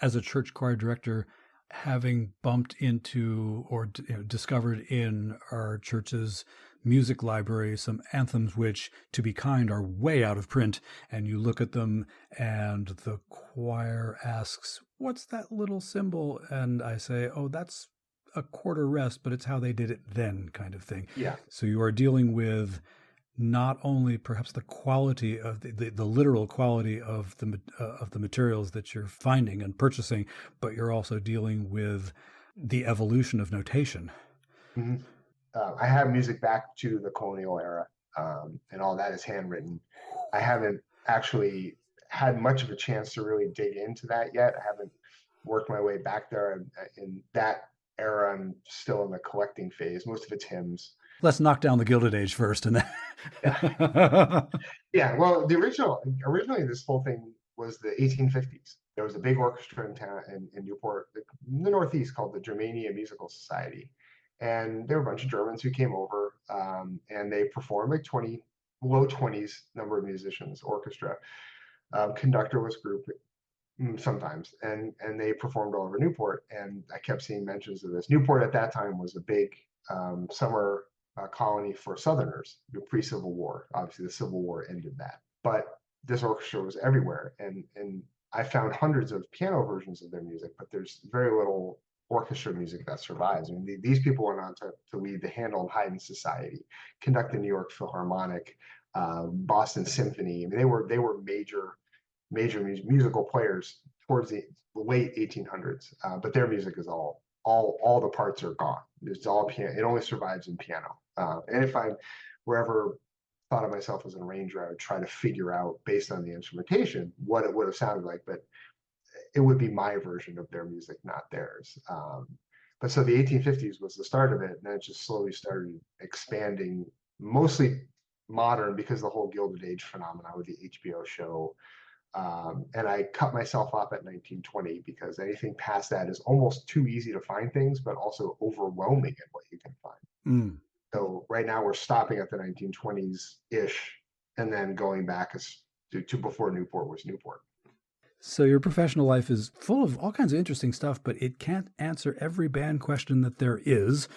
As a church choir director, having bumped into or discovered in our church's music library some anthems which, to be kind, are way out of print, and you look at them and the choir asks, what's that little symbol? And I say, oh, that's a quarter rest, but it's how they did it then, kind of thing. Yeah. So you are dealing with not only perhaps the quality of the literal quality of the materials that you're finding and purchasing, but you're also dealing with the evolution of notation. Mm-hmm. I have music back to the colonial era, and all that is handwritten. I haven't actually had much of a chance to really dig into that yet. I haven't worked my way back there. In that era, I'm still in the collecting phase. Most of it's hymns. Let's knock down the Gilded Age first, and then. Yeah. Yeah. Well, originally this whole thing was the 1850s. There was a big orchestra in town in Newport, in the Northeast, called the Germania Musical Society. And there were a bunch of Germans who came over, and they performed like low 20s number of musicians, orchestra. Conductor was group sometimes, and they performed all over Newport. And I kept seeing mentions of this. Newport at that time was a big summer colony for Southerners, pre-Civil War. Obviously, the Civil War ended that. But this orchestra was everywhere, and I found hundreds of piano versions of their music, but there's very little orchestra music that survives. I mean, these people went on to lead the Handel and Haydn Society, conduct the New York Philharmonic, Boston Symphony. I mean, they were major musical players towards the late 1800s. But their music is all the parts are gone. It's all piano. It only survives in piano. And if I were ever thought of myself as an arranger, I would try to figure out, based on the instrumentation, what it would have sounded like. But it would be my version of their music, not theirs. But so the 1850s was the start of it, and then it just slowly started expanding, mostly modern, because the whole Gilded Age phenomenon with the HBO show. And I cut myself off at 1920 because anything past that is almost too easy to find things, but also overwhelming in what you can find. So right now we're stopping at the 1920s-ish, and then going back to before Newport was Newport. So your professional life is full of all kinds of interesting stuff, but it can't answer every band question that there is,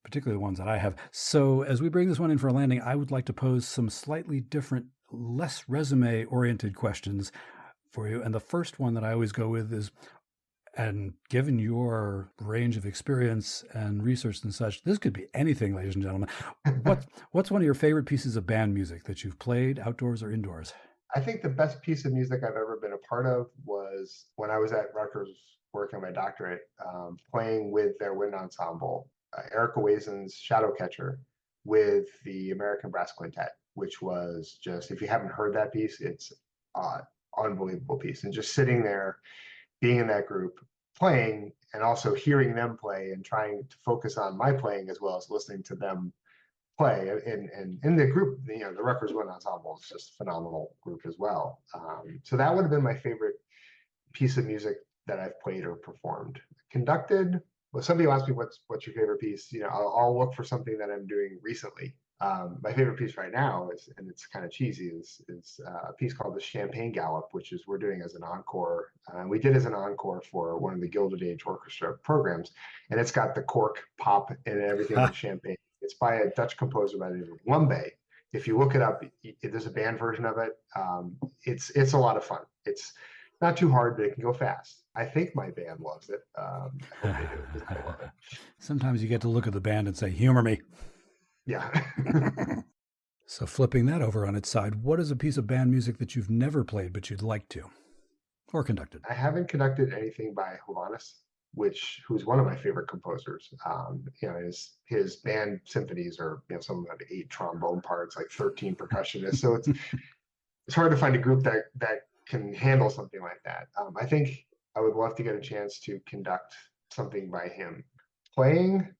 particularly the ones that I have. So as we bring this one in for a landing, I would like to pose some slightly different, less resume-oriented questions for you. And the first one that I always go with is, and given your range of experience and research and such, this could be anything, ladies and gentlemen. What's one of your favorite pieces of band music that you've played, outdoors or indoors? I think the best piece of music I've ever been a part of was when I was at Rutgers working on my doctorate, playing with their wind ensemble, Erica Wazen's Shadowcatcher, with the American Brass Quintet, which was just, if you haven't heard that piece, it's an unbelievable piece. And just sitting there, being in that group, playing, and also hearing them play and trying to focus on my playing as well as listening to them play. And in the group, the Rutgers Wind Ensemble is just a phenomenal group as well. So that would have been my favorite piece of music that I've played or performed. Conducted, well, some people ask me what's your favorite piece. I'll look for something that I'm doing recently. My favorite piece right now is, and it's kind of cheesy, is a piece called the Champagne Gallop, which is we're doing as an encore. We did as an encore for one of the Gilded Age Orchestra programs, and it's got the cork pop and everything with champagne. It's by a Dutch composer by the name of Lumbe. If you look it up, there's a band version of it. It's a lot of fun. It's not too hard, but it can go fast. I think my band loves it. I hope they do, because I love it. Sometimes you get to look at the band and say, humor me. Yeah. So flipping that over on its side, what is a piece of band music that you've never played but you'd like to, or conducted? I haven't conducted anything by Hovhannes, who's one of my favorite composers. His band symphonies are, some of them have 8 trombone parts, like 13 percussionists. So it's hard to find a group that can handle something like that. I think I would love to get a chance to conduct something by him. Playing,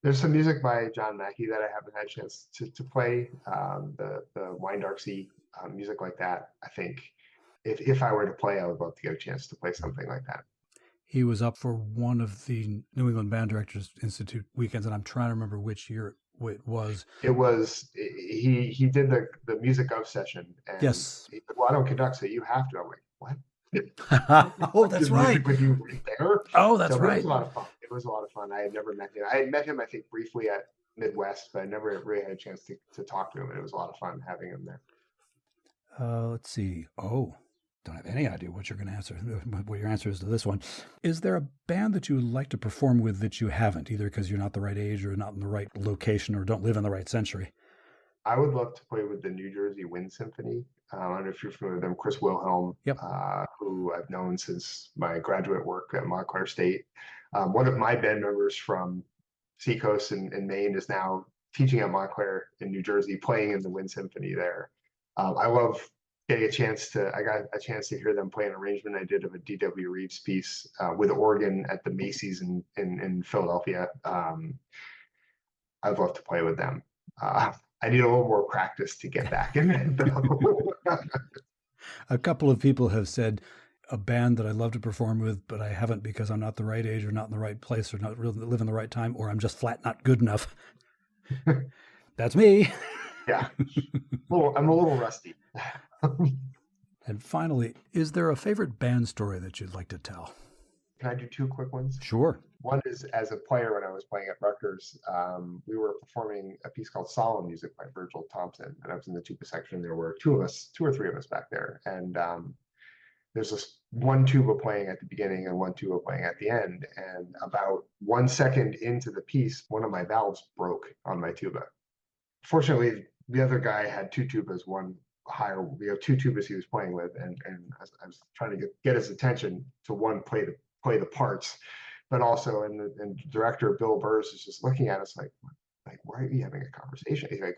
there's some music by John Mackey that I haven't had a chance to play. The Wine Dark Sea, music like that. I think if I were to play, I would love to get a chance to play something like that. He was up for one of the New England Band Directors Institute weekends, and I'm trying to remember which year it was. It was, he did the music of session. And yes. He said, well, I don't conduct, so you have to. I'm like, what? Oh, that's right. With you right there. Oh, that's right. It was a lot of fun. It was a lot of fun. I had never met him. I had met him, I think, briefly at Midwest, but I never really had a chance to talk to him. And it was a lot of fun having him there. Let's see. Oh, don't have any idea what you're going to answer, what your answer is to this one. Is there a band that you would like to perform with that you haven't, either because you're not the right age or not in the right location or don't live in the right century? I would love to play with the New Jersey Wind Symphony. I don't know if you're familiar with them. Chris Wilhelm, yep. Who I've known since my graduate work at Montclair State. One of my band members from Seacoast in Maine is now teaching at Montclair in New Jersey, playing in the Wind Symphony there. I love getting I got a chance to hear them play an arrangement I did of a D.W. Reeves piece with organ at the Macy's in Philadelphia. I'd love to play with them. I need a little more practice to get back in it, though. A couple of people have said a band that I love to perform with, but I haven't because I'm not the right age or not in the right place or not really live in the right time, or I'm just flat not good enough. That's me. Yeah. I'm a little rusty. And finally, is there a favorite band story that you'd like to tell? Can I do 2 quick ones? Sure. One is, as a player, when I was playing at Rutgers, we were performing a piece called Solemn Music by Virgil Thompson, and I was in the tuba section. There were 2 or 3 of us back there, and there's this one tuba playing at the beginning and one tuba playing at the end, and about 1 second into the piece, one of my valves broke on my tuba. Fortunately, the other guy had 2 tubas, one higher, 2 tubas he was playing with, and I was trying to get his attention to one, play the parts, but also, and the director Bill Burrs is just looking at us like why are you having a conversation? He's like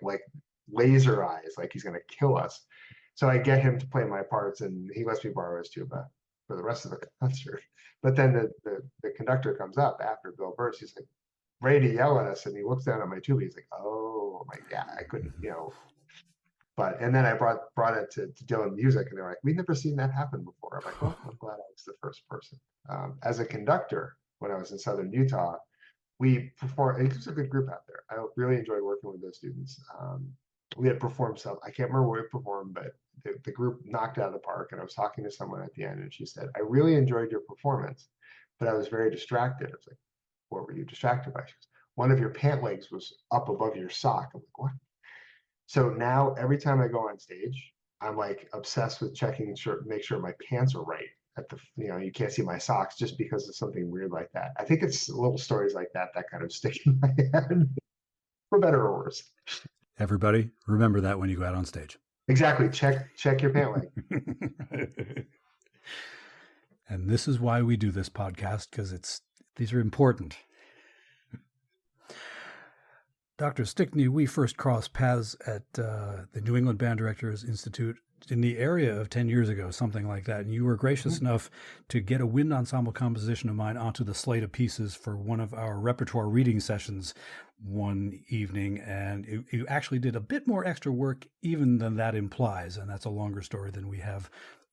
laser eyes, like he's gonna kill us. So I get him to play my parts, and he lets me borrow his tuba for the rest of the concert. But then the conductor comes up after Bill Burrs. He's like ready to yell at us, and he looks down at my tuba. He's like, "Oh my God, I couldn't, and then I brought it to Dylan Music, and they're like, "We've never seen that happen before." I'm like, "Well, I'm glad I was the first person." As a conductor, when I was in Southern Utah, we performed. It was a good group out there. I really enjoyed working with those students. We had performed some. I can't remember what we performed, but the group knocked it out of the park. And I was talking to someone at the end, and she said, "I really enjoyed your performance, but I was very distracted." I was like, "What were you distracted by?" She goes, "One of your pant legs was up above your sock." I'm like, "What?" So now every time I go on stage, I'm like obsessed with make sure my pants are right. You can't see my socks just because of something weird like that. I think it's little stories like that kind of stick in my head, for better or worse. Everybody, remember that when you go out on stage. Exactly. Check your pant leg. And this is why we do this podcast, because these are important. Dr. Stickney, we first crossed paths at the New England Band Directors Institute in the area of 10 years ago, something like that. And you were gracious enough to get a wind ensemble composition of mine onto the slate of pieces for one of our repertoire reading sessions one evening. And you actually did a bit more extra work even than that implies. And that's a longer story than we have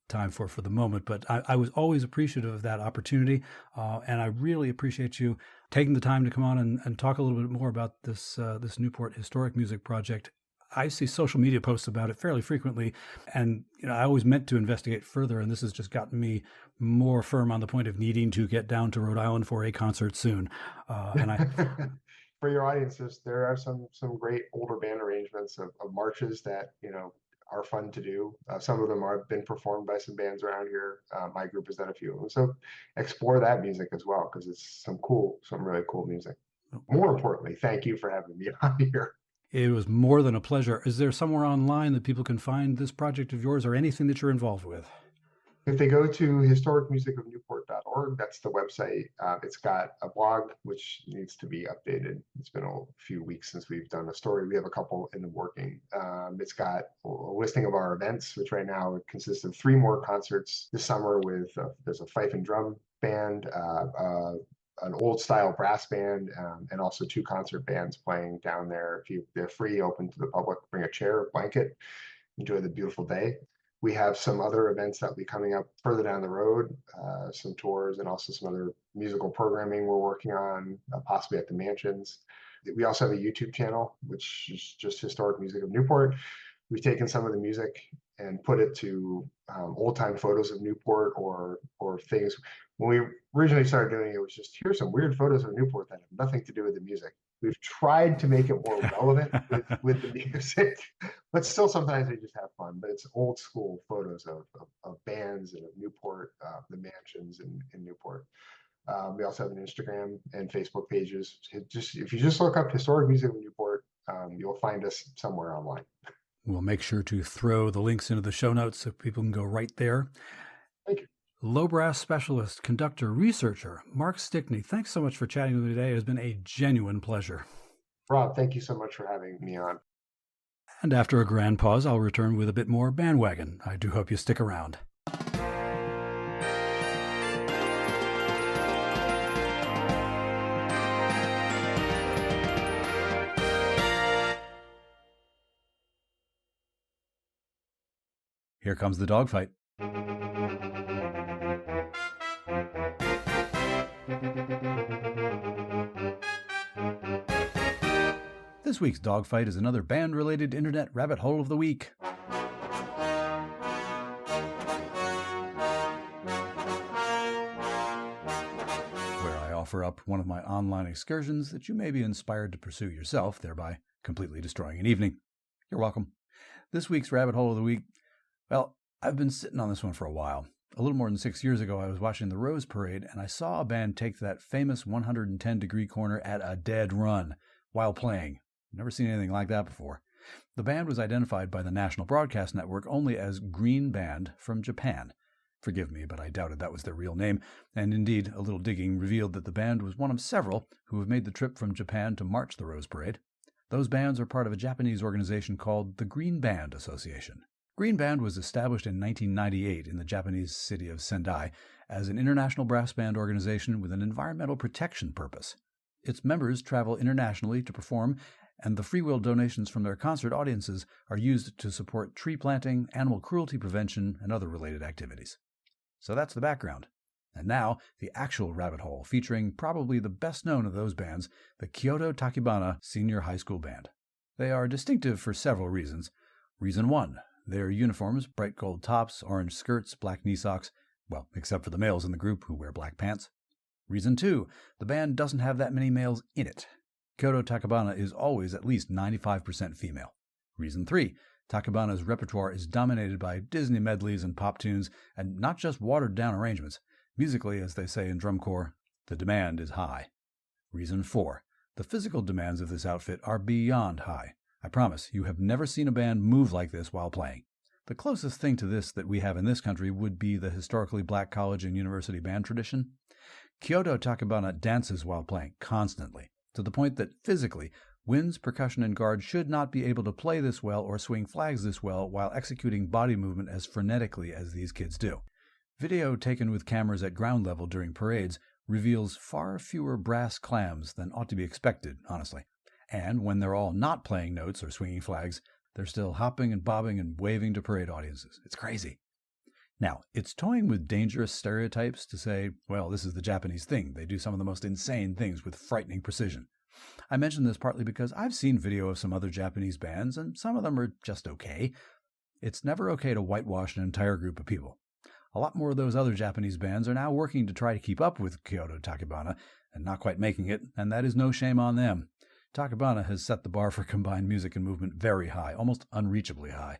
time for the moment. But I was always appreciative of that opportunity. And I really appreciate you taking the time to come on and talk a little bit more about this Newport Historic Music Project. I see social media posts about it fairly frequently, and I always meant to investigate further, and this has just gotten me more firm on the point of needing to get down to Rhode Island for a concert soon. For your audiences, there are some great older band arrangements of marches that are fun to do. Some of them have been performed by some bands around here. My group has done a few of them, so explore that music as well, because it's some really cool music. More importantly, thank you for having me on here. It was more than a pleasure. Is there somewhere online that people can find this project of yours or anything that you're involved with? If they go to historicmusicofnewport.org, that's the website. It's got a blog, which needs to be updated. It's been a few weeks since we've done a story. We have a couple in the working. It's got a listing of our events, which right now consists of 3 more concerts this summer with, there's a fife and drum band, an old style brass band, and also 2 concert bands playing down there. They're free, open to the public. Bring a chair, a blanket, enjoy the beautiful day. We have some other events that will be coming up further down the road, some tours, and also some other musical programming we're working on, possibly at the mansions. We also have a YouTube channel, which is just Historic Music of Newport. We've taken some of the music and put it to old-time photos of Newport or things. When we originally started doing it, it was just, here's some weird photos of Newport that have nothing to do with the music. We've tried to make it more relevant with the music, but still sometimes they just have fun. But it's old school photos of bands and of Newport, the mansions in Newport. We also have an Instagram and Facebook pages. If you just look up Historic Music of Newport, you'll find us somewhere online. We'll make sure to throw the links into the show notes so people can go right there. Thank you. Low brass specialist, conductor, researcher, Mark Stickney, thanks so much for chatting with me today. It has been a genuine pleasure. Rob, thank you so much for having me on. And after a grand pause, I'll return with a bit more BandWagon. I do hope you stick around. Here comes the dogfight. This week's dogfight is another band-related internet rabbit hole of the week. Where I offer up one of my online excursions that you may be inspired to pursue yourself, thereby completely destroying an evening. You're welcome. This week's rabbit hole of the week, well, I've been sitting on this one for a while. A little more than 6 years ago, I was watching the Rose Parade, and I saw a band take that famous 110-degree corner at a dead run while playing. Never seen anything like that before. The band was identified by the National Broadcast Network only as Green Band from Japan. Forgive me, but I doubted that was their real name, and indeed, a little digging revealed that the band was one of several who have made the trip from Japan to march the Rose Parade. Those bands are part of a Japanese organization called the Green Band Association. Green Band was established in 1998 in the Japanese city of Sendai as an international brass band organization with an environmental protection purpose. Its members travel internationally to perform, and the freewill donations from their concert audiences are used to support tree planting, animal cruelty prevention, and other related activities. So that's the background. And now, the actual rabbit hole, featuring probably the best known of those bands, the Kyoto Takebana Senior High School Band. They are distinctive for several reasons. Reason 1. Their uniforms, bright gold tops, orange skirts, black knee socks, well, except for the males in the group who wear black pants. Reason 2, the band doesn't have that many males in it. Kyoto Takebana is always at least 95% female. Reason 3, Takebana's repertoire is dominated by Disney medleys and pop tunes, and not just watered-down arrangements. Musically, as they say in drum corps, the demand is high. Reason 4, the physical demands of this outfit are beyond high. I promise, you have never seen a band move like this while playing. The closest thing to this that we have in this country would be the historically black college and university band tradition. Kyoto Takebana dances while playing constantly, to the point that physically, Winds, percussion, and guards should not be able to play this well or swing flags this well while executing body movement as frenetically as these kids do. Video taken with cameras at ground level during parades reveals far fewer brass clams than ought to be expected, honestly. And when they're all not playing notes or swinging flags, they're still hopping and bobbing and waving to parade audiences. It's crazy. Now, it's toying with dangerous stereotypes to say, well, this is the Japanese thing. They do some of the most insane things with frightening precision. I mention this partly because I've seen video of some other Japanese bands, and some of them are just okay. It's never okay to whitewash an entire group of people. A lot more of those other Japanese bands are now working to try to keep up with Kyoto Takebana, and not quite making it, and that is no shame on them. Takebana has set the bar for combined music and movement very high, almost unreachably high.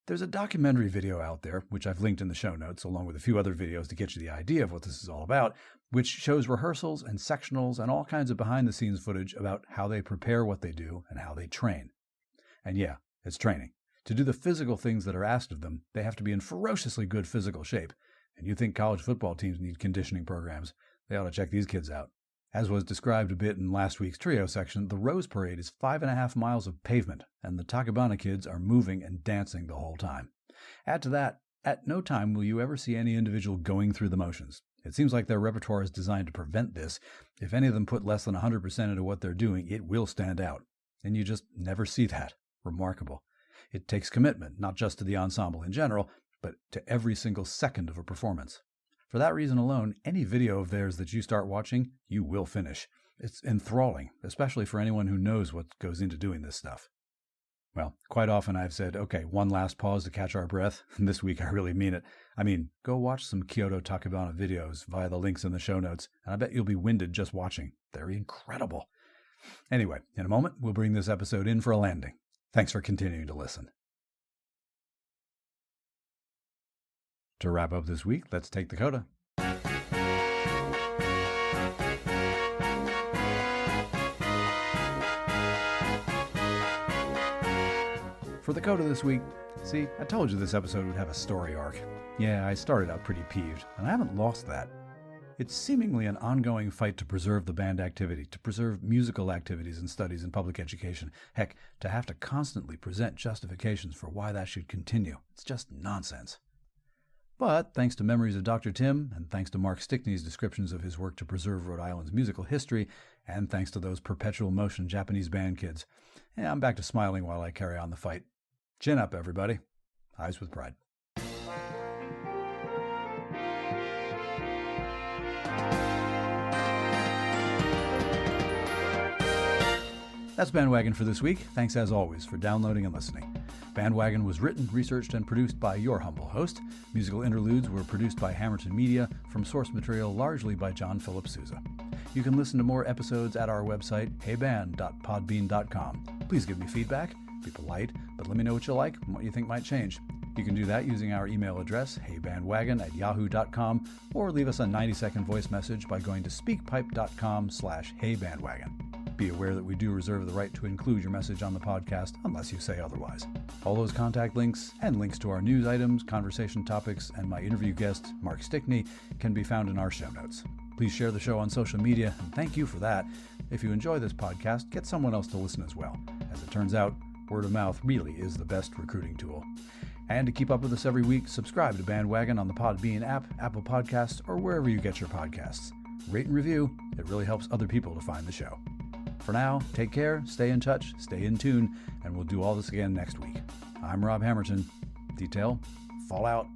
There's a documentary video out there, which I've linked in the show notes, along with a few other videos to get you the idea of what this is all about, which shows rehearsals and sectionals and all kinds of behind-the-scenes footage about how they prepare what they do and how they train. And yeah, it's training. To do the physical things that are asked of them, they have to be in ferociously good physical shape. And you think college football teams need conditioning programs. They ought to check these kids out. As was described a bit in last week's trio section, the Rose Parade is 5.5 miles of pavement, and the Takebana kids are moving and dancing the whole time. Add to that, at no time will you ever see any individual going through the motions. It seems like their repertoire is designed to prevent this. If any of them put less than 100% into what they're doing, it will stand out. And you just never see that. Remarkable. It takes commitment, not just to the ensemble in general, but to every single second of a performance. For that reason alone, any video of theirs that you start watching, you will finish. It's enthralling, especially for anyone who knows what goes into doing this stuff. Well, quite often I've said, okay, one last pause to catch our breath. And this week I really mean it. I mean, go watch some Kyoto Takebana videos via the links in the show notes, and I bet you'll be winded just watching. They're incredible. Anyway, in a moment, we'll bring this episode in for a landing. Thanks for continuing to listen. To wrap up this week, let's take the coda. For the coda this week, see, I told you this episode would have a story arc. Yeah, I started out pretty peeved, and I haven't lost that. It's seemingly an ongoing fight to preserve the band activity, to preserve musical activities and studies in public education. Heck, to have to constantly present justifications for why that should continue. It's just nonsense. But thanks to memories of Dr. Tim, and thanks to Mark Stickney's descriptions of his work to preserve Rhode Island's musical history, and thanks to those perpetual motion Japanese band kids, I'm back to smiling while I carry on the fight. Chin up, everybody. Eyes with pride. That's BandWagon for this week. Thanks as always for downloading and listening. BandWagon was written, researched, and produced by your humble host. Musical interludes were produced by Hammerton Media, from source material largely by John Philip Sousa. You can listen to more episodes at our website, heyband.podbean.com. Please give me feedback, be polite, but let me know what you like and what you think might change. You can do that using our email address, heybandwagon@yahoo.com, or leave us a 90-second voice message by going to speakpipe.com/heybandwagon. Be aware that we do reserve the right to include your message on the podcast unless you say otherwise. All those contact links and links to our news items, conversation topics, and my interview guest, Mark Stickney, can be found in our show notes. Please share the show on social media, and thank you for that. If you enjoy this podcast, get someone else to listen as well. As it turns out, word of mouth really is the best recruiting tool. And to keep up with us every week, subscribe to BandWagon on the Podbean app, Apple Podcasts, or wherever you get your podcasts. Rate and review. It really helps other people to find the show. For now, take care, stay in touch, stay in tune, and we'll do all this again next week. I'm Rob Hammerton. Detail, fall out.